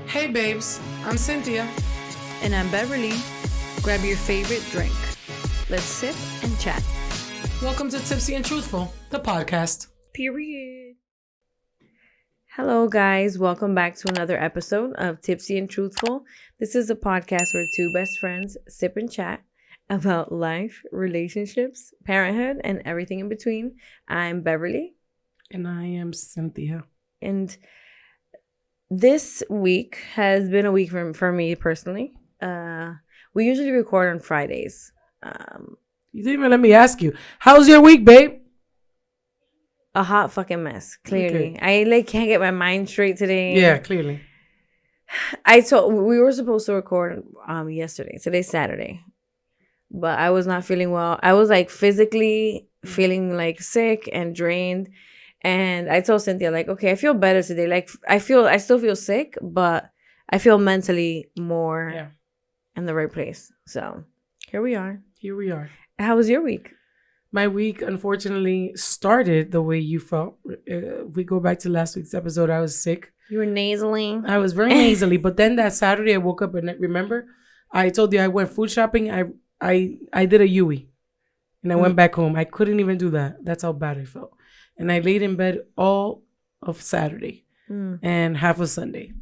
Hey babes, I'm Cynthia. And I'm Beverly. Grab your favorite drink. Let's sip and chat. Welcome to Tipsy and Truthful, the podcast. Period. Hello, guys. Welcome back to another episode of Tipsy and Truthful. This is a podcast where two best friends sip and chat about life, relationships, parenthood, and everything in between. I'm Beverly. And I am Cynthia. And this week has been a week for me personally. We usually record on Fridays. You didn't even let me ask you. How's your week, babe? A hot fucking mess, clearly. Okay. I can't get my mind straight today. Yeah, clearly. We were supposed to record yesterday. Today's Saturday. But I was not feeling well. I was physically feeling sick and drained. And I told Cynthia, okay, I feel better today. I still feel sick, but I feel mentally more in the right place. So here we are. How was your week? My week, unfortunately, started the way you felt. If we go back to last week's episode, I was sick. You were nasally. I was very nasally. But then that Saturday, I woke up and remember, I told you I went food shopping. I did a Yui. And I went back home. I couldn't even do that. That's how bad I felt. And I laid in bed all of Saturday and half of Sunday.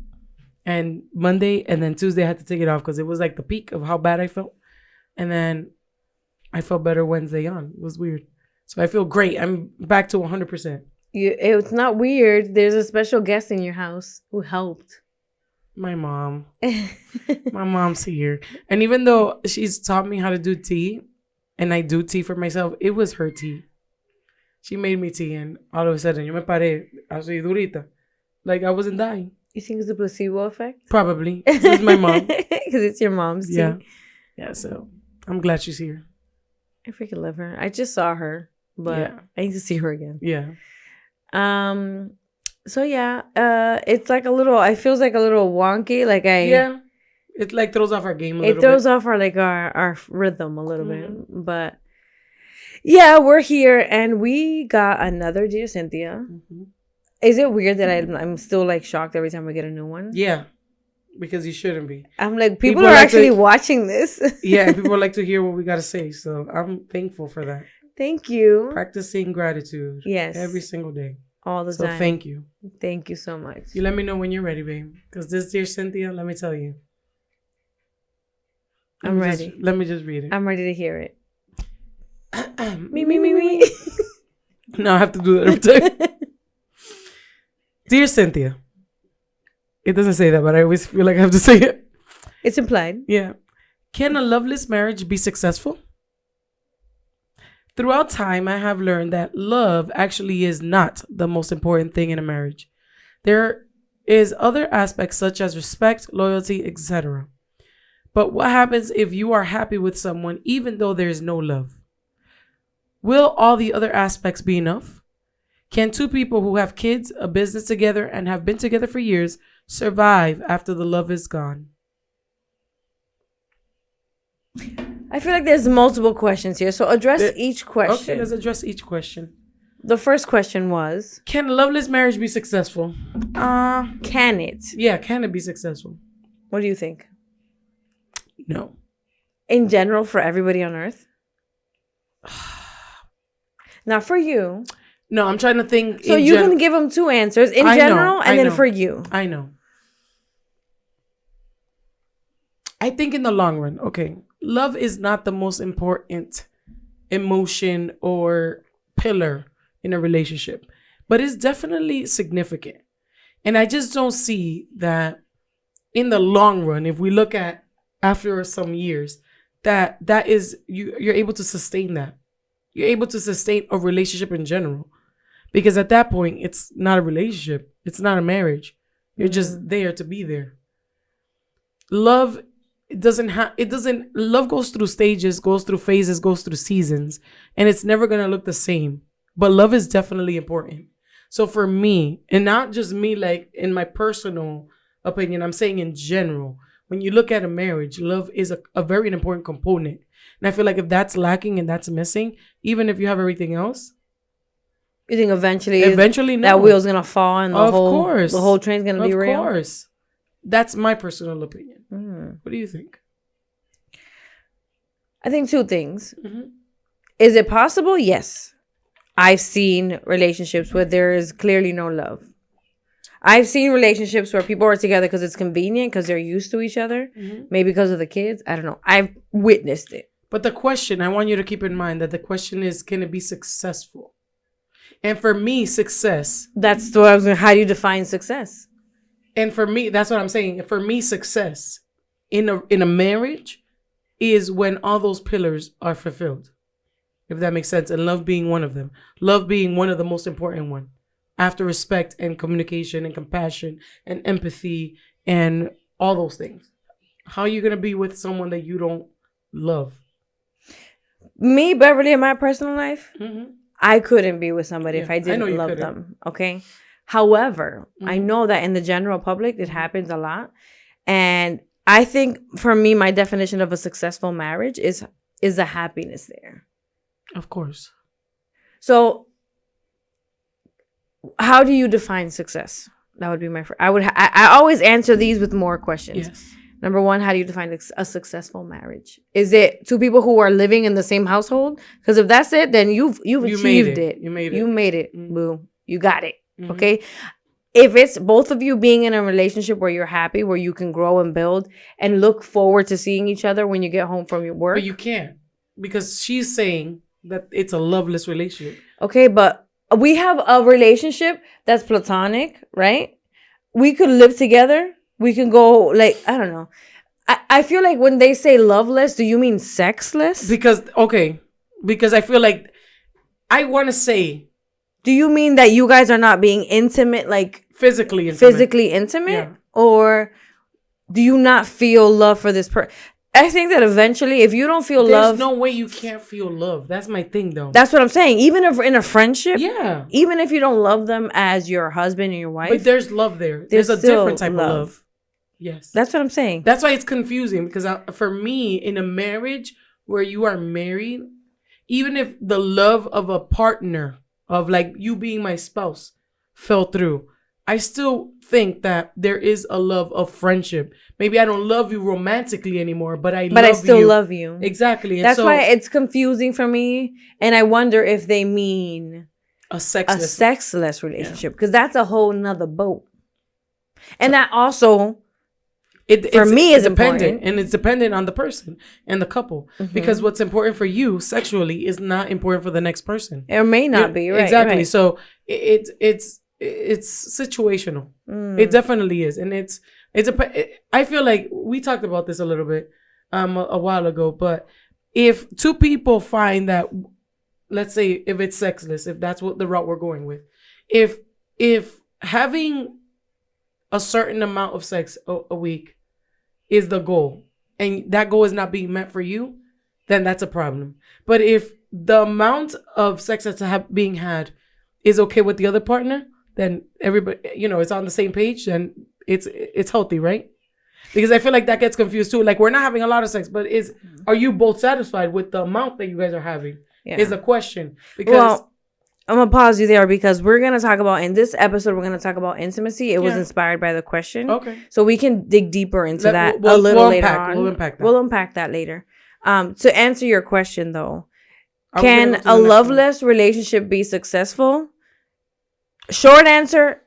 And Monday and then Tuesday, I had to take it off because it was the peak of how bad I felt. And then I felt better Wednesday on. It was weird. So I feel great. I'm back to 100%. It's not weird. There's a special guest in your house who helped. My mom. My mom's here. And even though she's taught me how to do tea, and I do tea for myself, it was her tea. She made me tea, and all of a sudden, yo me paré así durita. I wasn't dying. You think it's the placebo effect? Probably. This is my mom. Because it's your mom's tea. Yeah, so I'm glad she's here. I freaking love her. I just saw her, but I need to see her again. Yeah. So yeah, it's a little, it feels a little wonky. It throws off our game a little bit. It throws off our rhythm a little bit. But yeah, we're here and we got another Dear Cynthia. Mm-hmm. Is it weird that I'm still shocked every time I get a new one? Yeah, because you shouldn't be. I'm people are actually watching this. Yeah, people like to hear what we got to say. So I'm thankful for that. Thank you. Practicing gratitude. Yes. Every single day. All the time. So thank you. Thank you so much. You let me know when you're ready, babe. Because this Dear Cynthia, let me tell you. I'm ready. Let me just read it. I'm ready to hear it. Me. No, I have to do that every time. Dear Cynthia. It doesn't say that, but I always feel like I have to say it. It's implied. Yeah. Can a loveless marriage be successful? Throughout time, I have learned that love actually is not the most important thing in a marriage. There is other aspects such as respect, loyalty, etc. But what happens if you are happy with someone even though there is no love? Will all the other aspects be enough? Can two people who have kids, a business together, and have been together for years survive after the love is gone? I feel like there's multiple questions here, so address each question. Okay, let's address each question. The first question was... Can a loveless marriage be successful? Can it? Yeah, can it be successful? What do you think? No. In general, for everybody on earth? Not for you. No, I'm trying to think. So you can give them two answers. In general, and then for you. I know. I think in the long run, okay, love is not the most important emotion or pillar in a relationship, but it's definitely significant. And I just don't see that in the long run, if we look at after some years, that is, you're able to sustain that. You're able to sustain a relationship in general. Because at that point, it's not a relationship. It's not a marriage. You're just there to be there. Love love goes through stages, goes through phases, goes through seasons, and it's never going to look the same. But love is definitely important. So for me, and not just me, in my personal opinion, I'm saying in general, when you look at a marriage, love is a very important component. And I feel like if that's lacking and that's missing, even if you have everything else, you think eventually no. that wheel's gonna fall and the whole train's gonna be real? Of course. That's my personal opinion. Mm. What do you think? I think two things. Mm-hmm. Is it possible? Yes. I've seen relationships where there is clearly no love. I've seen relationships where people are together because it's convenient, because they're used to each other, maybe because of the kids. I don't know. I've witnessed it. But the question, I want you to keep in mind that the question is, can it be successful? And for me, success. That's what I was going to, how do you define success? And for me, that's what I'm saying. For me, success in a marriage is when all those pillars are fulfilled. If that makes sense. And love being one of them. Love being one of the most important one. After respect and communication and compassion and empathy and all those things. How are you going to be with someone that you don't love? Me, Beverly, in my personal life, I couldn't be with somebody if I didn't love them. Okay. However, I know that in the general public, it happens a lot. And I think for me, my definition of a successful marriage is the happiness there. Of course. So how do you define success? That would be my first. I always answer these with more questions. Yes. Number one, how do you define a successful marriage? Is it two people who are living in the same household? Because if that's it, then you've achieved it. You made it. You made it. Boo. You got it. Okay. If it's both of you being in a relationship where you're happy, where you can grow and build and look forward to seeing each other when you get home from your work. But you can't, because she's saying that it's a loveless relationship. Okay, but we have a relationship that's platonic, right? We could live together. We can go, like, I don't know. I feel like when they say loveless, do you mean sexless? Because I feel like I want to say. Do you mean that you guys are not being intimate, like physically intimate? Yeah. Or do you not feel love for this person? I think that eventually, if you don't feel love... There's no way you can't feel love. That's my thing, though. That's what I'm saying. Even if in a friendship... Yeah. Even if you don't love them as your husband and your wife... But there's love there. There's a different type of love. Yes. That's what I'm saying. That's why it's confusing. Because for me, in a marriage where you are married, even if the love of a partner, of like you being my spouse, fell through, I still think that there is a love of friendship. Maybe I don't love you romantically anymore, but I still love you. Exactly. That's why it's confusing for me. And I wonder if they mean a sexless relationship, because that's a whole nother boat. And that also, it's dependent. And it's dependent on the person and the couple. Because what's important for you sexually is not important for the next person. It may not be, right? Exactly. Right. So it's situational. It definitely is. And I feel like we talked about this a little bit a while ago, but if two people find that, let's say if it's sexless, if that's what the route we're going with, if having a certain amount of sex a week is the goal and that goal is not being met for you, then that's a problem. But if the amount of sex that's being had is okay with the other partner, then everybody, it's on the same page, then it's healthy, right? Because I feel like that gets confused too. Like, we're not having a lot of sex, but are you both satisfied with the amount that you guys are having? Yeah. Is a question. Because I'm going to pause you there, because we're going to talk about, in this episode, we're going to talk about intimacy. It was inspired by the question. Okay. So we can dig deeper into that a little later on. We'll unpack that later. To answer your question, though, can a loveless relationship be successful? Short answer,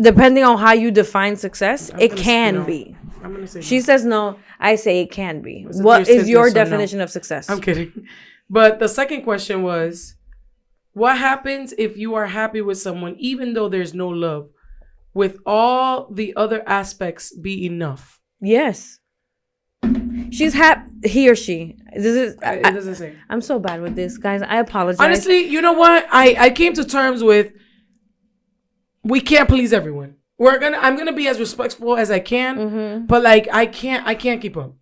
depending on how you define success, it can be. I'm gonna say she says no. I say it can be. What is your definition of success? I'm kidding. But the second question was, what happens if you are happy with someone, even though there's no love, with all the other aspects be enough? Yes. She's happy. He or she. It doesn't say. I'm so bad with this, guys. I apologize. Honestly, you know what? I came to terms with, we can't please everyone. I'm gonna be as respectful as I can, but like I can't keep up,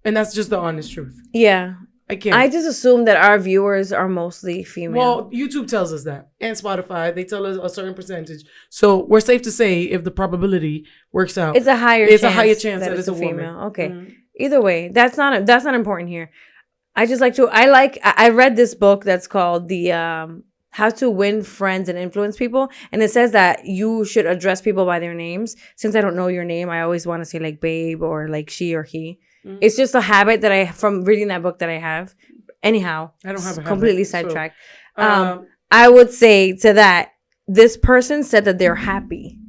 and that's just the honest truth. Yeah, I can't. I just assume that our viewers are mostly female. Well, YouTube tells us that, and Spotify, they tell us a certain percentage. So we're safe to say, if the probability works out, it's a higher chance that it's a female. Woman. Okay. Either way, that's not important here. I read this book that's called the how to win friends and influence people. And it says that you should address people by their names. Since I don't know your name, I always want to say like babe or like she or he. Mm-hmm. It's just a habit that from reading that book that I have. Anyhow, I don't have a completely habit, sidetracked. I would say to that, this person said that they're happy.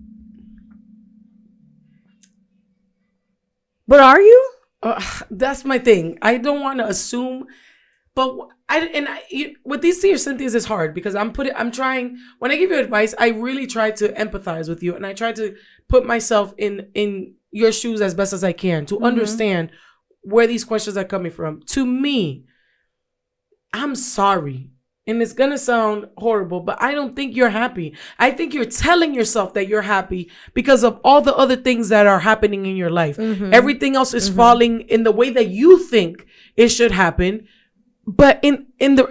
But are you? That's my thing. I don't want to assume, but with these Dear Cynthias is hard because I'm trying, when I give you advice, I really try to empathize with you and I try to put myself in your shoes as best as I can to understand where these questions are coming from. To me, I'm sorry. And it's going to sound horrible, but I don't think you're happy. I think you're telling yourself that you're happy because of all the other things that are happening in your life. Everything else is falling in the way that you think it should happen. But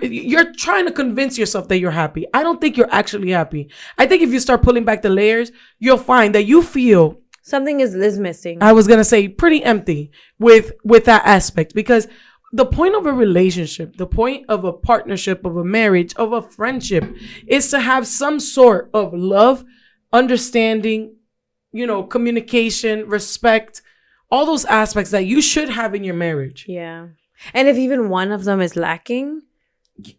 you're trying to convince yourself that you're happy. I don't think you're actually happy. I think if you start pulling back the layers, you'll find that you feel something is missing. I was going to say pretty empty with that aspect, because the point of a relationship, the point of a partnership, of a marriage, of a friendship is to have some sort of love, understanding, communication, respect, all those aspects that you should have in your marriage. Yeah. And if even one of them is lacking,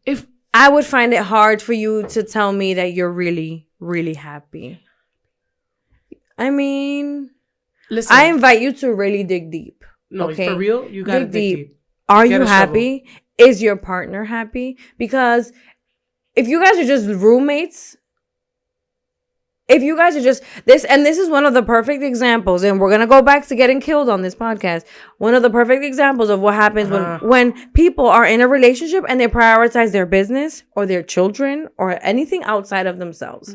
if I would find it hard for you to tell me that you're really, really happy. I mean, listen, I invite you to really dig deep. No, okay? For real, you gotta dig deep. Are you happy? Is your partner happy? Because if you guys are just roommates, if you guys are just this is one of the perfect examples, and we're going to go back to getting killed on this podcast. One of the perfect examples of what happens when people are in a relationship and they prioritize their business or their children or anything outside of themselves.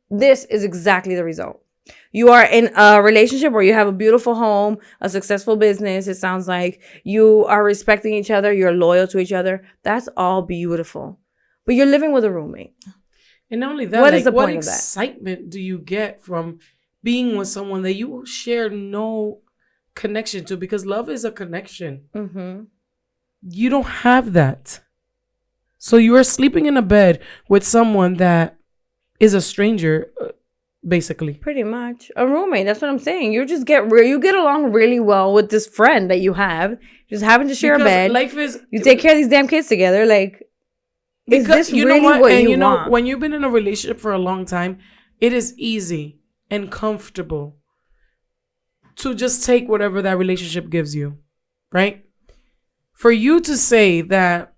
This is exactly the result. You are in a relationship where you have a beautiful home, a successful business. It sounds like you are respecting each other. You're loyal to each other. That's all beautiful. But you're living with a roommate. And not only that, what is the point of that? What excitement do you get from being with someone that you share no connection to? Because love is a connection. You don't have that. So you are sleeping in a bed with someone that is a stranger, basically. Pretty much. A roommate. That's what I'm saying. You just get along really well with this friend that you have. Just happen to share a bed. Life is... You take care of these damn kids together. Like... Is this really what you want? When you've been in a relationship for a long time, it is easy and comfortable to just take whatever that relationship gives you, right? For you to say that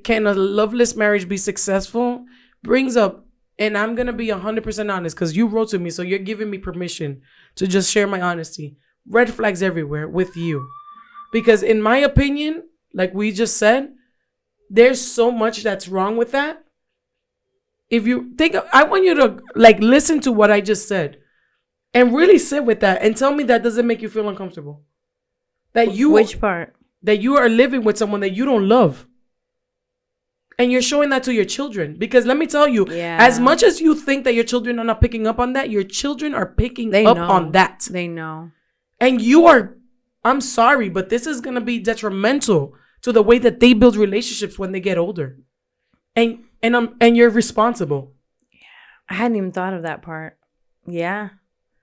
can a loveless marriage be successful brings up, and I'm going to be 100% honest because you wrote to me, so you're giving me permission to just share my honesty. Red flags everywhere with you. Because in my opinion, like we just said, there's so much that's wrong with that. If you think, I want you to listen to what I just said and really sit with that and tell me that doesn't make you feel uncomfortable. Which part? That you are living with someone that you don't love. And you're showing that to your children. Because let me tell you, as much as you think that your children are not picking up on that, your children are picking up on that. They know. And I'm sorry, but this is going to be detrimental to the way that they build relationships when they get older. And you're responsible. Yeah. I hadn't even thought of that part. Yeah.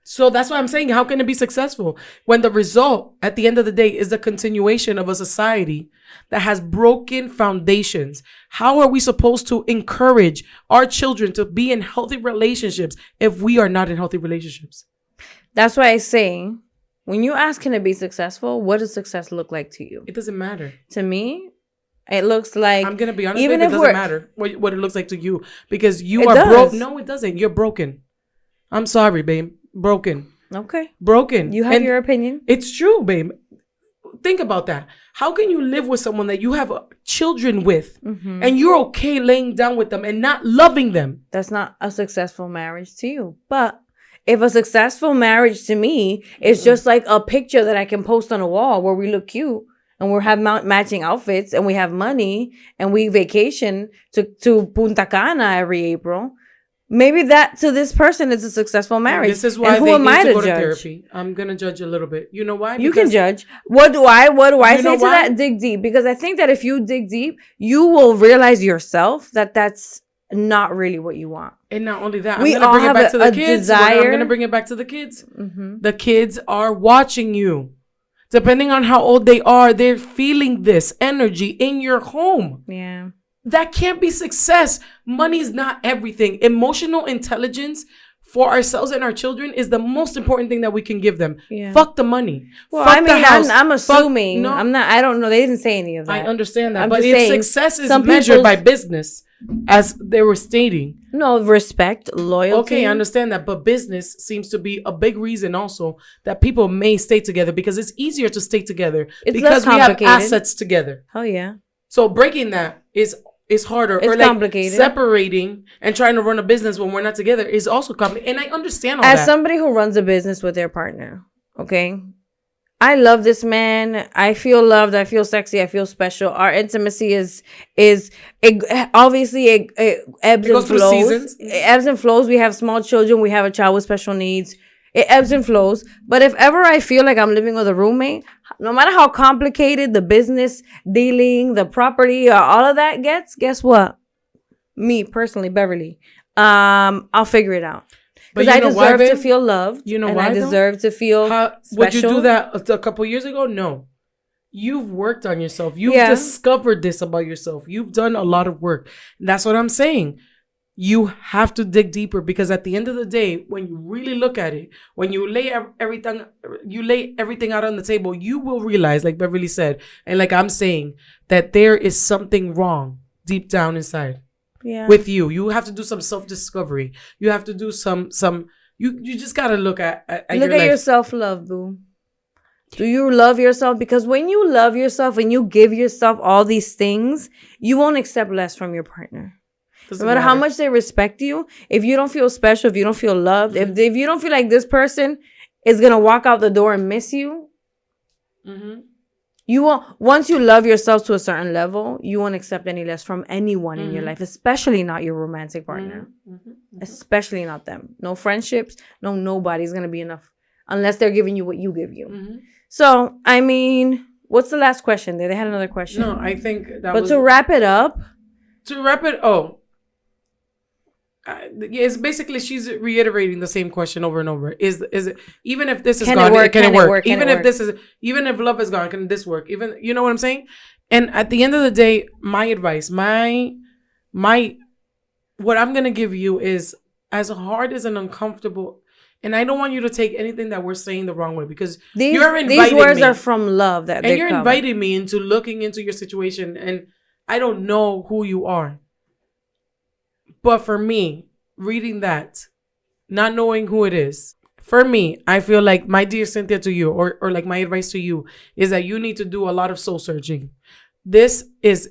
So that's why I'm saying, how can it be successful when the result at the end of the day is the continuation of a society that has broken foundations? How are we supposed to encourage our children to be in healthy relationships if we are not in healthy relationships? That's why I say, when you ask, can it be successful? What does success look like to you? It doesn't matter. To me, it looks like... I'm going to be honest, even if it doesn't matter what it looks like to you. Because you are broke. No, it doesn't. You're broken. I'm sorry, babe. Broken. Okay. Broken. You have your opinion. It's true, babe. Think about that. How can you live with someone that you have children with and you're okay laying down with them and not loving them? That's not a successful marriage to you. But... if a successful marriage to me is just like a picture that I can post on a wall where we look cute and we have matching outfits and we have money and we vacation to Punta Cana every April, maybe that to this person is a successful marriage. This is why they need to go to therapy. I'm going to judge a little bit. You know why? You can judge. What do I say to that? Dig deep. Because I think that if you dig deep, you will realize yourself that that's not really what you want. And not only that, We I'm going to all bring it have back to the a kids. desire. I'm going to bring it back to the kids. Mm-hmm. The kids are watching you. Depending on how old they are, they're feeling this energy in your home. Yeah. That can't be success. Money is not everything. Emotional intelligence for ourselves and our children is the most important thing that we can give them. Yeah. Fuck the money. Well, Fuck I mean, the house. I'm assuming. No, I'm not. I don't know. They didn't say any of that. I understand that. I'm But just if saying, success is some measured by people's- business, as they were stating. No, respect, loyalty. Okay, I understand that. But business seems to be a big reason also that people may stay together because it's easier to stay together It's because less we have complicated. assets together. Oh, yeah. So breaking that is harder. It's or like complicated. separating and trying to run a business when we're not together is also complicated. And I understand all As that. somebody who runs a business with their partner, okay? I love this man. I feel loved. I feel sexy. I feel special. Our intimacy is obviously it ebbs It goes and through flows. seasons. It ebbs and flows. We have small children. We have a child with special needs. It ebbs and flows. But if ever I feel like I'm living with a roommate, no matter how complicated the business dealing, the property, or all of that gets, guess what? Me personally, Beverly, I'll figure it out. But Because you I know why, deserve to babe? feel loved. You know and why, I though? deserve to feel Would you special. do that a couple years ago? No. You've worked on yourself. You've Yeah. discovered this about yourself. You've done a lot of work. That's what I'm saying. You have to dig deeper because at the end of the day, when you really look at it, when you lay everything out on the table, you will realize, like Beverly said, and like I'm saying, that there is something wrong deep down inside. Yeah. With you. You have to do some self-discovery. You have to do some you just gotta look at Look at your self-love, boo. Do you love yourself? Because when you love yourself and you give yourself all these things, you won't accept less from your partner. Doesn't No matter how matter. much they respect you, if you don't feel special, if you don't feel loved, Mm-hmm. if you don't feel like this person is gonna walk out the door and miss you, Mm-hmm. you won't. Once you love yourself to a certain level, you won't accept any less from anyone in your life, especially not your romantic partner. Mm-hmm. Especially not them. No friendships, nobody's gonna be enough unless they're giving you what you give you. Mm-hmm. So, I mean, what's the last question? They had another question. No, I think that But was to wrap it up, yeah, it's basically she's reiterating the same question over and over. Is it even if this is Can it gone, work? can Can it it work? work? Can Even it if work? this is even if love is gone, can this work? Even you know what I'm saying? And at the end of the day, my advice, my what I'm gonna give you is as hard as an uncomfortable. And I don't want you to take anything that we're saying the wrong way because you're inviting these words me. are from love that And they you're come. inviting me into looking into your situation and I don't know who you are. But for me, reading that, not knowing who it is, for me, I feel like my dear Cynthia to you or like my advice to you is that you need to do a lot of soul searching. This is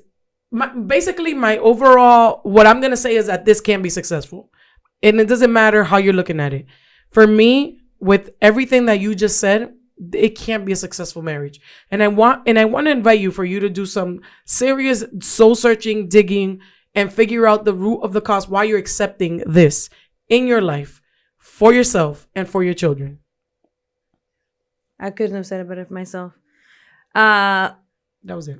basically my overall, what I'm going to say is that this can be successful. And it doesn't matter how you're looking at it. For me, with everything that you just said, it can't be a successful marriage. And I want to invite you for you to do some serious soul searching, digging, and figure out the root of the cause why you're accepting this in your life for yourself and for your children. I couldn't have said it better for myself. That was it.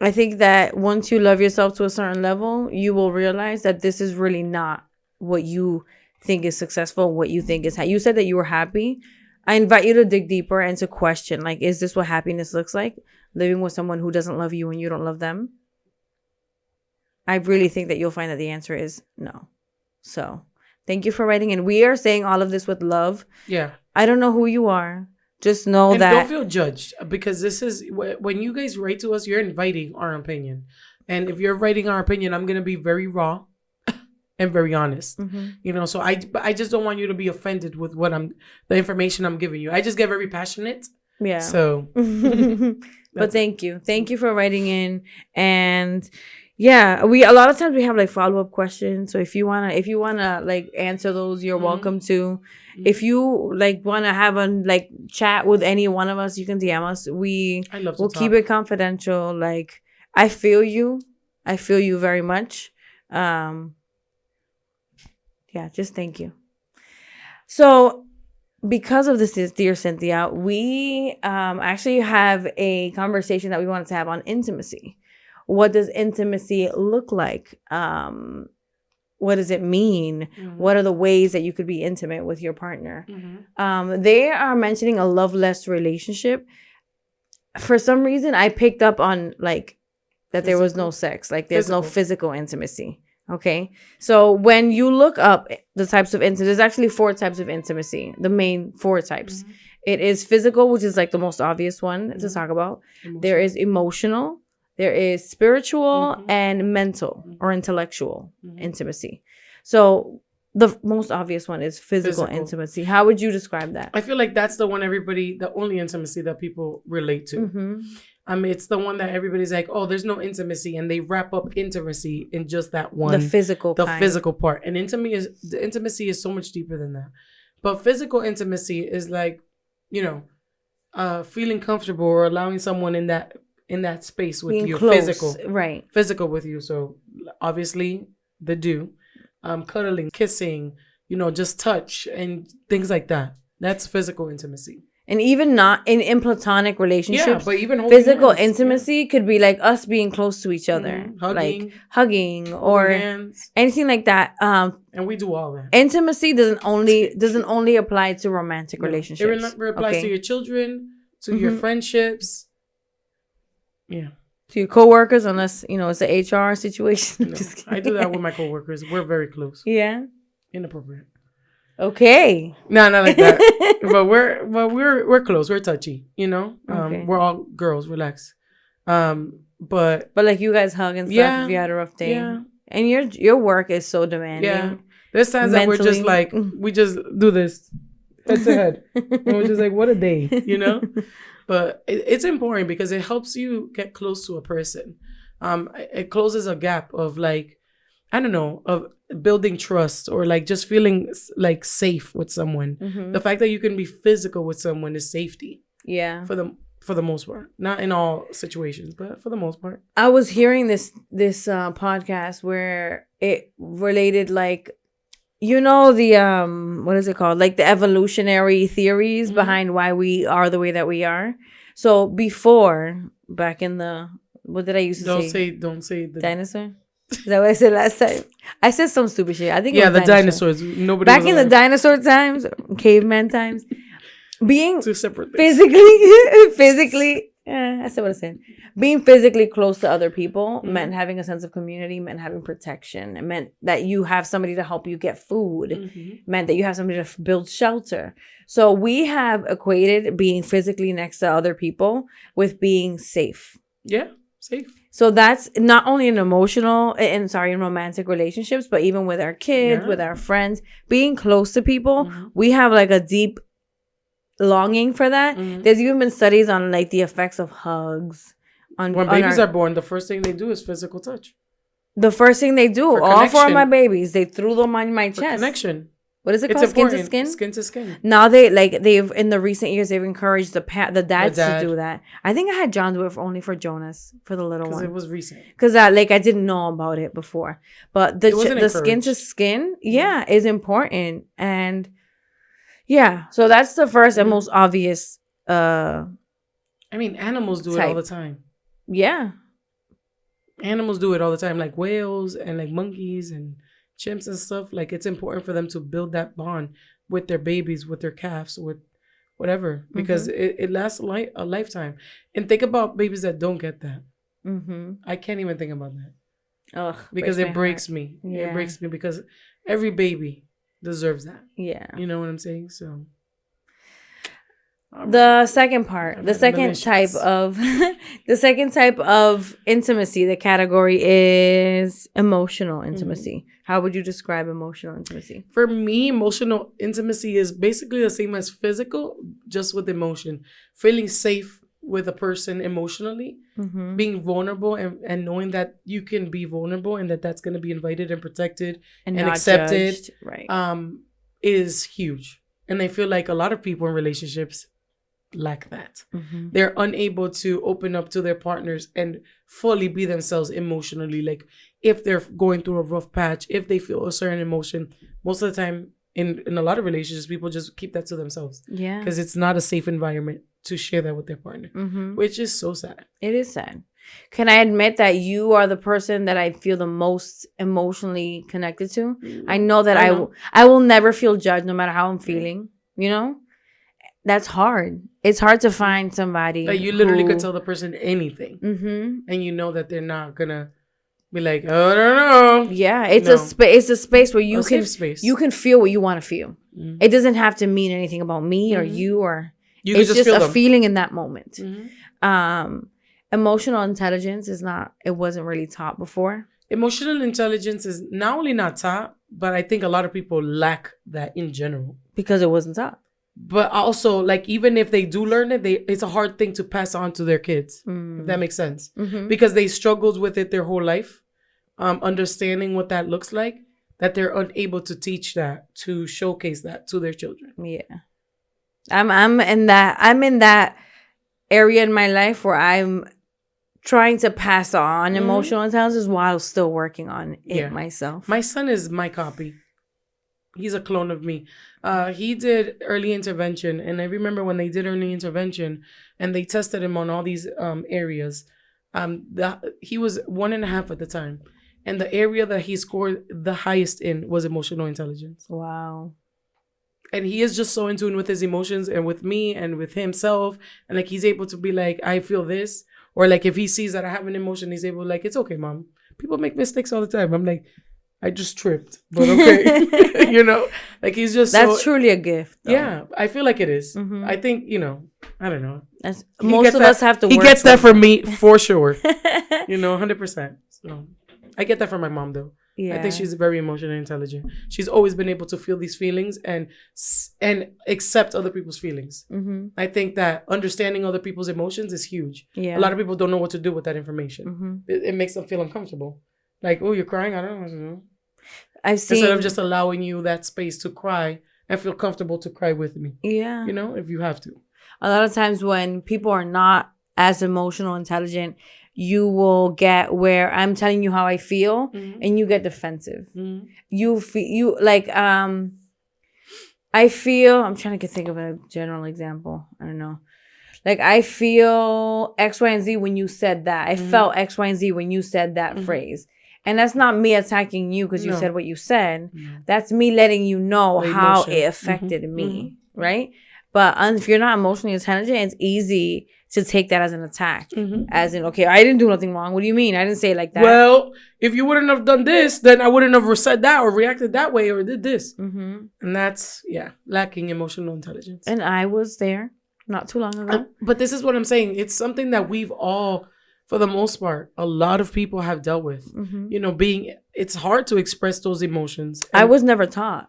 I think that once you love yourself to a certain level, you will realize that this is really not what you think is successful, what you think is you said that you were happy. I invite you to dig deeper and to question, like, is this what happiness looks like? Living with someone who doesn't love you and you don't love them? I really think that you'll find that the answer is no. So thank you for writing in. We are saying all of this with love. Yeah. I don't know who you are. Just know And that. don't feel judged because this is when you guys write to us, you're inviting our opinion. And if you're writing our opinion, I'm going to be very raw and very honest. Mm-hmm. You know, so I just don't want you to be offended with the information I'm giving you. I just get very passionate. Yeah. So but thank you. Thank you for writing in. And yeah, a lot of times we have like follow-up questions. So if you wanna like answer those, you're welcome to. Mm-hmm. If you like wanna have a like chat with any one of us, you can DM us. We'll keep it confidential. Like I feel you very much. Yeah, just thank you. So because of this, Dear Cynthia, we actually have a conversation that we wanted to have on intimacy. what does intimacy look like? What does it mean? What are the ways that you could be intimate with your partner? They are mentioning a loveless relationship. For some reason, I picked up on like that there was no sex, like there's no physical intimacy. Okay, so when you look up the types of intimacy, there's actually 4 types of intimacy. The main 4 types. It is physical, which is like the most obvious one to talk about. There is emotional. There is spiritual and mental or intellectual intimacy. So the most obvious one is physical intimacy. How would you describe that? I feel like that's the one the only intimacy that people relate to. It's the one that everybody's like, oh, there's no intimacy, and they wrap up intimacy in just that one, the physical part. And the intimacy is so much deeper than that. But physical intimacy is like, you know, feeling comfortable or allowing someone in that space with you, close, physical with you. So obviously cuddling, kissing, you know, just touch and things like that. That's physical intimacy. And even not in platonic relationships, but even physical hands, intimacy could be like us being close to each other, like hugging or hands. Anything like that. And we do all that. Intimacy doesn't only apply to romantic relationships. It applies to your children, to your friendships. Yeah. To your coworkers, unless you know it's an HR situation. No, I do that with my coworkers. We're very close. Yeah. Inappropriate. Okay. No, not like that. but we're close. We're touchy. You know. We're all girls. Relax. But like you guys hug and stuff if you had a rough day. Yeah. And your work is so demanding. Yeah. There's times that we're just like we just do this head to head. And we're just like, what a day, you know. But it's important because it helps you get close to a person. It closes a gap of like, I don't know, of building trust or like just feeling like safe with someone. The fact that you can be physical with someone is safety. Yeah. For the most part, not in all situations, but for the most part. I was hearing this podcast where it related like, you know, the what is it called? Like the evolutionary theories behind why we are the way that we are. So before, back in the, what did I used to say? Don't say the dinosaur. Is that what I said last time? I said some stupid shit. I think it was the dinosaurs. Nobody back in the dinosaur times, caveman times, being two separate things. physically. I said what I said. Being physically close to other people meant having a sense of community, meant having protection. It meant that you have somebody to help you get food. Meant that you have somebody to build shelter. So we have equated being physically next to other people with being safe. Yeah, safe. So that's not only in in romantic relationships, but even with our kids, with our friends, being close to people, we have like a deep longing for that. There's even been studies on like the effects of hugs. When babies are born, the first thing they do is physical touch. The first thing they do, all 4 of my babies, they threw them on my chest. Connection. What is it called? Skin to skin? Skin to skin. Now they've in the recent years they've encouraged the dads to do that. I think I had John do it only for Jonas, for the little one. Because it was recent. Because I didn't know about it before. But the skin to skin, is important. And yeah, so that's the first and most obvious. Animals do it all the time. Yeah. Animals do it all the time, like whales and like monkeys and chimps and stuff. Like it's important for them to build that bond with their babies, with their calves, with whatever, because it lasts a lifetime. And think about babies that don't get that. I can't even think about that. Ugh, because it breaks me. Yeah. It breaks me because every baby deserves that. Yeah. You know what I'm saying? So the second part, the second type of intimacy, the category is emotional intimacy. How would you describe emotional intimacy? For me, emotional intimacy is basically the same as physical, just with emotion. Feeling safe with a person emotionally, being vulnerable and knowing that you can be vulnerable and that's going to be invited and protected and accepted, judged. Right? Is huge. And I feel like a lot of people in relationships lack that. They're unable to open up to their partners and fully be themselves emotionally. Like if they're going through a rough patch, if they feel a certain emotion, most of the time in a lot of relationships, people just keep that to themselves. Yeah. Because it's not a safe environment to share that with their partner, which is so sad. It is sad. Can I admit that you are the person that I feel the most emotionally connected to? I know that I will never feel judged no matter how I'm feeling, you know? That's hard. It's hard to find somebody like you literally could tell the person anything, and you know that they're not gonna be like, oh, I don't know. Yeah, it's a space where you can feel what you want to feel. It doesn't have to mean anything about me or you, or it's just a feeling in that moment. Emotional intelligence it wasn't really taught before. Emotional intelligence is not only not taught, but I think a lot of people lack that in general because it wasn't taught. But also, like, even if they do learn it, it's a hard thing to pass on to their kids, if that makes sense. Because they struggled with it their whole life, understanding what that looks like, that they're unable to teach that, to showcase that to their children. Yeah. I'm in that area in my life where I'm trying to pass on emotional intelligence while still working on it myself. My son is my copy. He's a clone of me. He did early intervention, and I remember when they did early intervention and they tested him on all these areas. He was 1.5 at the time, and the area that he scored the highest in was emotional intelligence. Wow. And he is just so in tune with his emotions and with me and with himself, and like he's able to be like, I feel this, or like if he sees that I have an emotion, he's able like, it's okay, mom. People make mistakes all the time. I'm like, I just tripped, but okay. You know, like he's just that's truly a gift, though. Yeah, I feel like it is. I think, I don't know. Most of us have to work. He gets that from me for sure. 100%. So I get that from my mom, though. Yeah. I think she's very emotionally intelligent. She's always been able to feel these feelings and accept other people's feelings. I think that understanding other people's emotions is huge. Yeah. A lot of people don't know what to do with that information. It makes them feel uncomfortable. Like, oh, you're crying? I don't know. Instead of just allowing you that space to cry and feel comfortable to cry with me. Yeah. If you have to. A lot of times when people are not as emotional intelligent, you will get where I'm telling you how I feel and you get defensive. I feel, I'm trying to think of a general example. I don't know. Like, I feel X, Y, and Z when you said that. I felt X, Y, and Z when you said that phrase. And that's not me attacking you because you said what you said. That's me letting you know how it affected me, right? But if you're not emotionally intelligent, it's easy to take that as an attack. As in, okay, I didn't do nothing wrong. What do you mean? I didn't say it like that. Well, if you wouldn't have done this, then I wouldn't have said that or reacted that way or did this. And that's, lacking emotional intelligence. And I was there not too long ago. But this is what I'm saying. It's something that we've all, for the most part, a lot of people have dealt with. It's hard to express those emotions. I was never taught.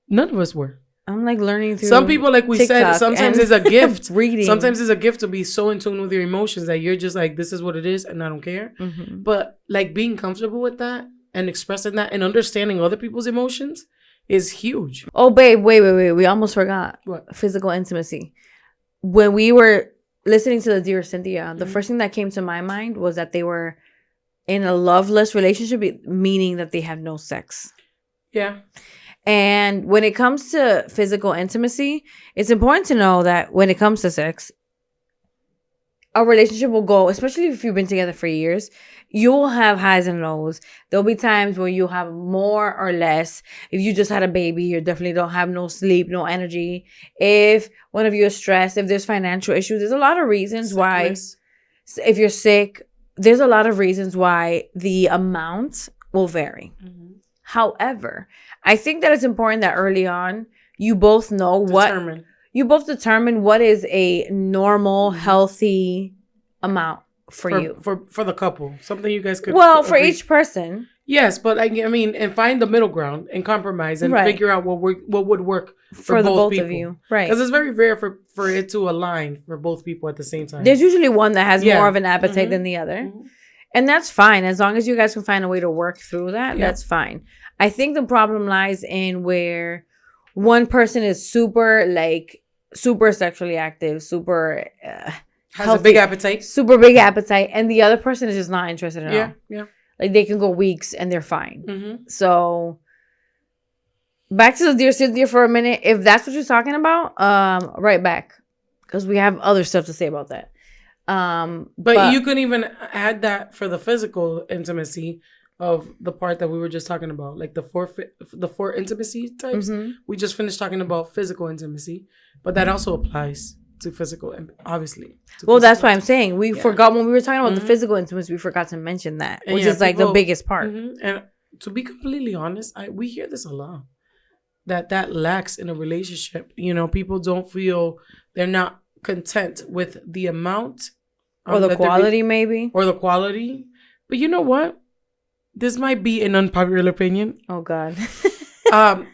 None of us were. I'm like learning through some people, like we TikTok said, sometimes it's a gift. Reading. Sometimes it's a gift to be so in tune with your emotions that you're just like, this is what it is and I don't care. But like being comfortable with that and expressing that and understanding other people's emotions is huge. Oh, babe, wait. We almost forgot. What? Physical intimacy. When we were listening to the Dear Cynthia, the first thing that came to my mind was that they were in a loveless relationship, meaning that they have no sex. Yeah. And when it comes to physical intimacy, it's important to know that when it comes to sex, a relationship will go, especially if you've been together for years, you will have highs and lows. There'll be times where you'll have more or less. If you just had a baby, you definitely don't have no sleep, no energy. If one of you is stressed, if there's financial issues, there's a lot of reasons why. If you're sick, there's a lot of reasons why the amount will vary. However, I think that it's important that early on, you both know you both determine what is a normal, healthy amount for you. For the couple. Something you guys could... Well, for each person. Yes, but I mean, and find the middle ground and compromise and figure out what would work for both people. Of you. Right. Because it's very rare for it to align for both people at the same time. There's usually one that has more of an appetite than the other. And that's fine. As long as you guys can find a way to work through that, that's fine. I think the problem lies in where one person is super sexually active, super has healthy, a big appetite. Super big appetite. And the other person is just not interested at all. Yeah. Like they can go weeks and they're fine. So back to the Dear Cynthia for a minute. If that's what you're talking about, right back. Because we have other stuff to say about that. But you couldn't even add that for the physical intimacy of the part that we were just talking about, like the four intimacy types. Mm-hmm. We just finished talking about physical intimacy, but that also applies to physical, obviously. Well, that's why I'm saying we forgot when we were talking about the physical intimacy. We forgot to mention that, which is like the biggest part. And to be completely honest, we hear this a lot. That lacks in a relationship. You know, people don't feel they're not content with the amount or the quality, maybe, or the quality. But you know what? This might be an unpopular opinion. Oh God.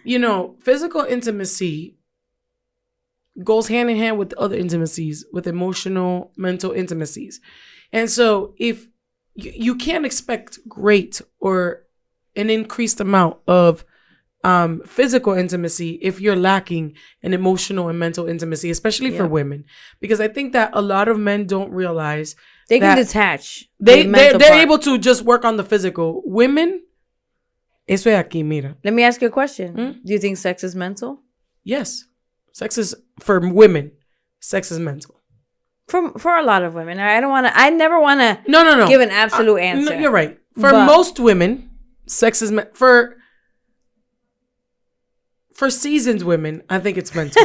You know, physical intimacy goes hand in hand with other intimacies, with emotional, mental intimacies. And so if you can't expect great or an increased amount of physical intimacy if you're lacking an emotional and mental intimacy, especially for women, because I think that a lot of men don't realize they can detach. They're able to just work on the physical. Women, eso es aquí, mira. Let me ask you a question. Do you think sex is mental? Yes, sex is for women. Sex is mental. For a lot of women, I never want to. No. Give an absolute answer. No, you're right. For most women, sex is for seasoned women, I think it's mental.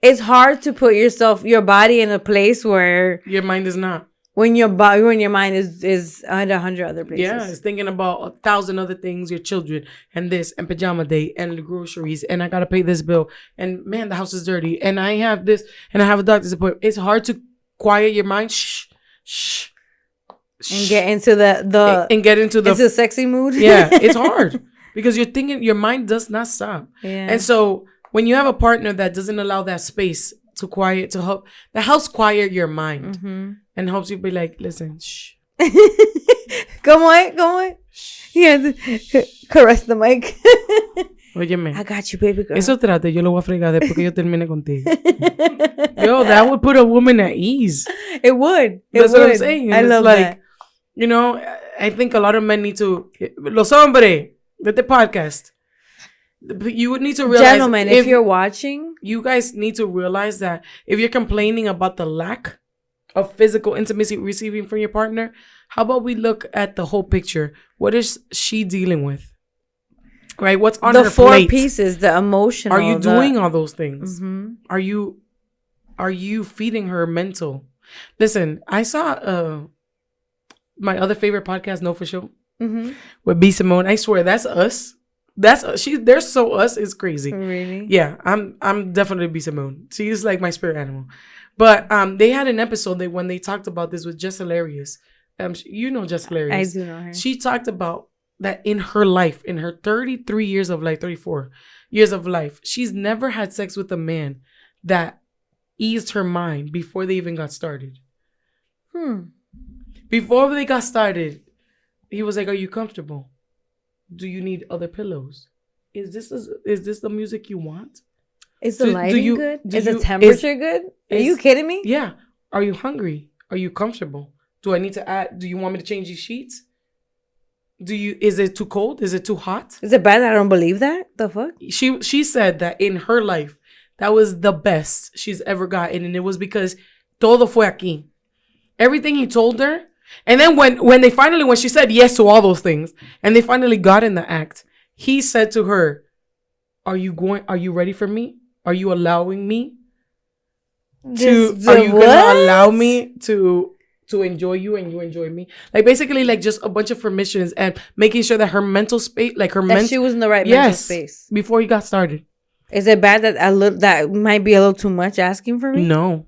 It's hard to put your body in a place where your mind is not. When your mind is at 100 other places. Yeah, it's thinking about 1,000 other things, your children, and this, and pajama day, and the groceries, and I gotta pay this bill, and man, the house is dirty, and I have this, and I have a doctor's appointment. It's hard to quiet your mind. Shh. And get into the sexy mood. Yeah, it's hard. Because you're thinking, your mind does not stop. Yeah. And so when you have a partner that doesn't allow that space that helps quiet your mind and helps you be like, listen, shh. Come on. Yeah, caress the mic. Óyeme. I got you, baby girl. Eso trate, yo lo voy a fregar después que yo termine contigo. Yo, that would put a woman at ease. It would. That's what I'm saying. And I love that. You know, I think a lot of men need to, los hombres, de este podcast, you would need to realize, gentlemen, if you're watching, you guys need to realize that if you're complaining about the lack of physical intimacy receiving from your partner, how about we look at the whole picture? What is she dealing with? Right? What's on her plate? The 4 pieces, the emotional. Are you doing all those things? Are you feeding her mental? Listen, I saw my other favorite podcast, No For Sure, with B. Simone. I swear, that's us. That's us. They're so us. It's crazy. Really? Yeah, I'm definitely B. Simone. She's like my spirit animal. But they had an episode when they talked about this with Jess Hilarious. You know Jess Hilarious. I do know her. She talked about that in her life, in her 33 years of life, 34 years of life, she's never had sex with a man that eased her mind before they even got started. Before they got started, he was like, "Are you comfortable? Do you need other pillows? Is this the music you want? Is the lighting good? Is the temperature good? Are you kidding me? Yeah. Are you hungry? Are you comfortable? Do I need to add? Do you want me to change these sheets? Is it too cold? Is it too hot? Is it bad that I don't believe that? The fuck? She said that in her life, that was the best she's ever gotten. And it was because todo fue aquí. Everything he told her. And then when she said yes to all those things and they finally got in the act, he said to her, are you ready for me? Are you allowing me are you going to allow me to enjoy you and you enjoy me? Like basically like just a bunch of permissions and making sure that her mental space, like she was in the right mental space before he got started. Is it bad that that might be a little too much asking for me? No.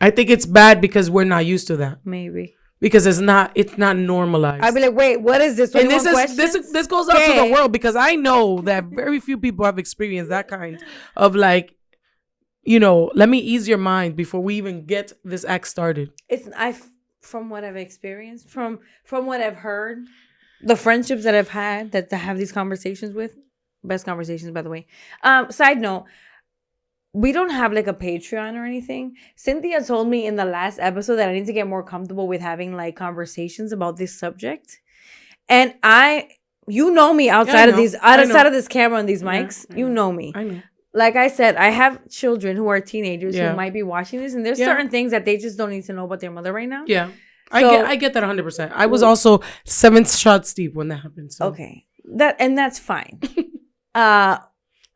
I think it's bad because we're not used to that. Maybe. Because it's not normalized. I'd be like, wait, what is this? And this goes out to the world because I know that very few people have experienced that kind of like, you know, let me ease your mind before we even get this act started. From what I've experienced, from what I've heard, the friendships that I've had that I have these conversations with, best conversations, by the way. Side note, we don't have like a Patreon or anything. Cynthia told me in the last episode that I need to get more comfortable with having like conversations about this subject. And you know me outside of this camera and these mics. Yeah, you know me. I know. like I said, I have children who are teenagers Yeah. who might be watching this, and there's Yeah. certain things that they just don't need to know about their mother right now. Yeah. So- I get that 100%. I was also 7 shots deep when that happened. So. Okay, that's fine.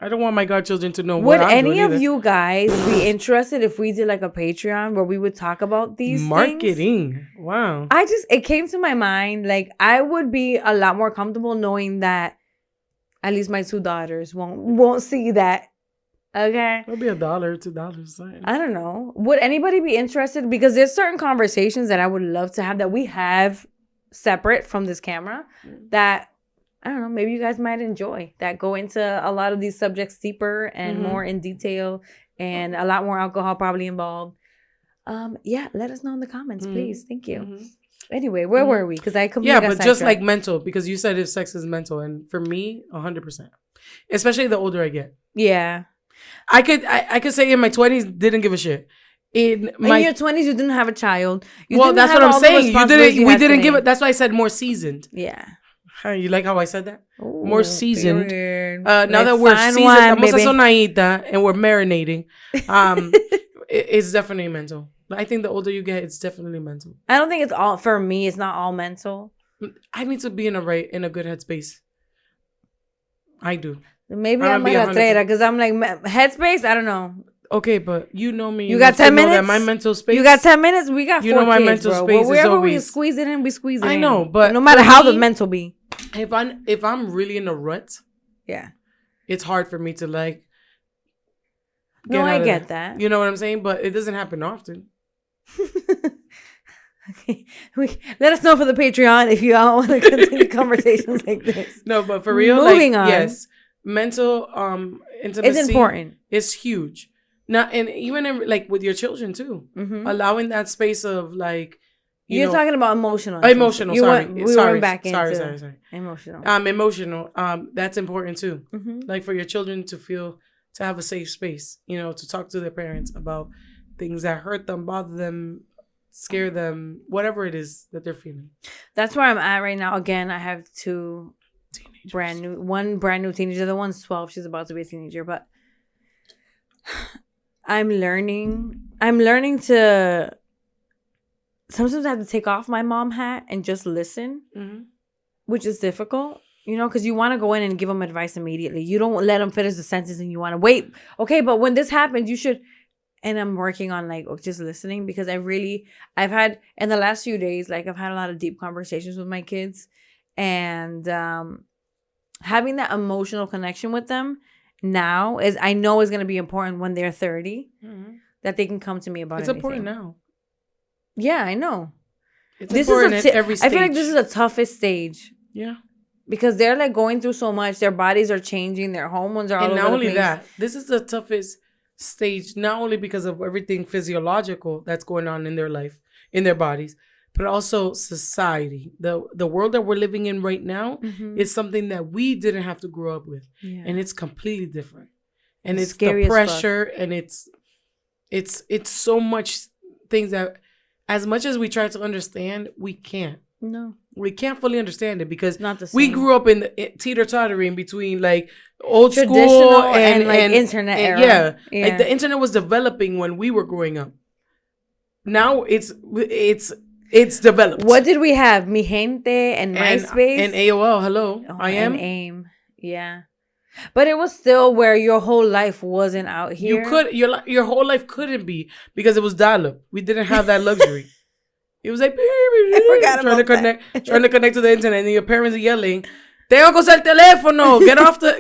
I don't want my godchildren to know Would what I'm any doing of either. you guys be interested if we did like a Patreon where we would talk about these Marketing. things? Wow. It came to my mind, like I would be a lot more comfortable knowing that at least my 2 daughters won't see that. Okay. It'll be $1, $2. Something. I don't know. Would anybody be interested? Because there's certain conversations that I would love to have that we have separate from this camera that I don't know, maybe you guys might enjoy, that go into a lot of these subjects deeper and more in detail, and a lot more alcohol probably involved. Yeah, let us know in the comments, please. Thank you. Anyway, where were we? Because I completely got but just like sidetracked. mental, because you said if sex is mental, and for me, 100%. Especially the older I get. Yeah. I could say in my 20s didn't give a shit. In your 20s, you didn't have a child. Well, that's what I'm saying. We didn't give it. That's why I said more seasoned. Yeah. You like how I said that? Ooh, More seasoned. period. Now Like that we're fine seasoned, wine, vamos a baby. sonadita, and we're marinating. It's definitely mental. But I think the older you get, it's definitely mental. I don't think it's all, for me, it's not all mental. I need to be in a good headspace. I do. Maybe I'm I'm gonna like be a traitor because I'm like, headspace, I don't know. Okay, but you know me. You got enough to 10 know that minutes? my mental space. You got 10 minutes? We got 4 You know my kids, mental bro. space is Wherever we always- squeeze it in, we squeeze it in. I know, but no matter for how me, the mental be. If I'm really in a rut, Yeah. it's hard for me to like. No, I out of get there. that. You know what I'm saying? But it doesn't happen often. Okay. Let us know for the Patreon if you all want to continue conversations like this. No, but for real, Moving like, on. yes, mental intimacy It's important. It's huge. Now, and even in, like with your children too, allowing that space of like. You're talking about emotional. Emotional. We went back into sorry. emotional. Emotional. That's important too. Mm-hmm. Like for your children to have a safe space, to talk to their parents about things that hurt them, bother them, scare them, whatever it is that they're feeling. That's where I'm at right now. Again, I have 2 Teenagers. one brand new teenager. The one's 12. She's about to be a teenager, but I'm learning to. Sometimes I have to take off my mom hat and just listen, which is difficult, because you want to go in and give them advice immediately. You don't let them finish the sentence and you want to wait. Okay, but when this happens, you should. And I'm working on like just listening because I've had in the last few days, like I've had a lot of deep conversations with my kids, and having that emotional connection with them now I know is going to be important when they're 30, that they can come to me about It's anything. important now. Yeah, I know. It's important at every stage. I feel like this is the toughest stage. Yeah. Because they're like going through so much. Their bodies are changing. Their hormones are all over the place. And not only that, this is the toughest stage, not only because of everything physiological that's going on in their life, in their bodies, but also society. The world that we're living in right now is something that we didn't have to grow up with. Yeah. And it's completely different. And it's the pressure, and it's so much things that, as much as we try to understand, we can't. No. We can't fully understand it because not the same. We grew up in the teeter-tottering between like old traditional school and like internet era. Yeah. Like the internet was developing when we were growing up. Now it's developed. What did we have? Mi Gente and MySpace? And AOL, hello. I am. And AIM. Yeah. But it was still where your whole life wasn't out here. Your whole life couldn't be because it was dial-up. We didn't have that luxury. It was like trying to connect to the internet, and your parents are yelling, "Tengo que usar el teléfono.